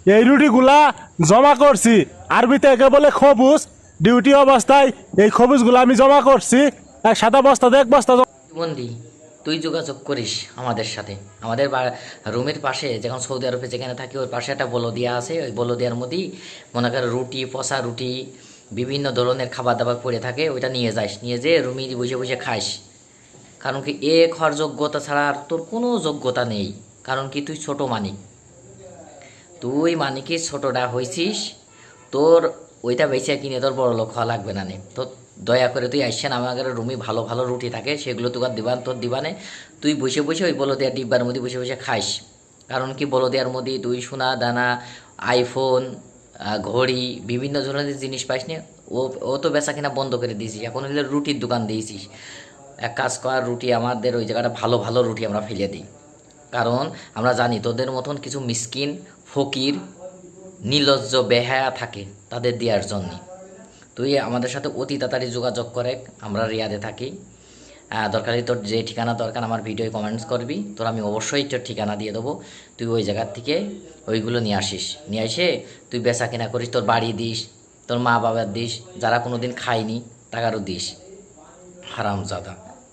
এই রুটিগুলা জমা করছি আরবিতে একে বলে খবুজ। ডিউটি অবস্থায় এই খবুজগুলো আমি জমা করছি এক সাদা বস্তাতে এক বস্তা বন্দি তুই যোগাযোগ করিস আমাদের সাথে। আমাদের রুমের পাশে যখন সৌদি আরবে যেখানে থাকি ওর পাশে একটা বলদিয়া আছে, ওই বলদিয়ার মধ্যেই মনে কর রুটি, পচা রুটি, বিভিন্ন ধরনের খাবার দাবার পড়ে থাকে, ওইটা নিয়ে যাস, নিয়ে যেয়ে রুমে বসে বসে খাস। কারণ কি এ খাওয়ার যোগ্যতা ছাড়া আর তোর কোনো যোগ্যতা নেই। কারণ কি তুই ছোট মানিক, তুই মানিকের ছোটটা হয়েছিস, তোর ওইটা বেঁচে কিনে তোর বড় লোক হওয়া লাগবে না নে। তো দয়া করে তুই আইসেন আমাদের রুমে, ভালো ভালো রুটি থাকে সেগুলো তোর দিবান, তোর দিবানে তুই বসে বসে ওই বলদিয়ার ডিব্বার মধ্যে বসে বসে খাইস। কারণ কি বলদিয়ার মধ্যে তুই সোনা দানা, আইফোন, ঘড়ি, বিভিন্ন ধরনের জিনিস পাইস নি। ও ও তো বেচা কিনা বন্ধ করে দিয়েছিস, এখন হলে রুটির দোকান দিয়েছিস। এক কাজ কর, রুটি আমাদের ওই জায়গাটা ভালো ভালো রুটি আমরা ফেলে দিই। কারণ আমরা জানি তোদের মতন কিছু মিসকিন, ফকির, নির্লজ্জ, বেহায়া থাকে, তাদের দেওয়ার জন্যে। তুই আমাদের সাথে অতি তাড়াতাড়ি যোগাযোগ করে, আমরা রিয়াদে থাকি। দরকারি তোর যে ঠিকানা দরকার আমার ভিডিও কমেন্টস করবি, তোর আমি অবশ্যই তোর ঠিকানা দিয়ে দেবো। তুই ওই জায়গার থেকে ওইগুলো নিয়ে আসিস, নিয়ে এসে তুই বেচা কেনা করিস, তোর বাড়ি দিস, তোর মা বাবার দিস, যারা কোনো দিন খায়নি তাকারও দিস। হারামজাদা।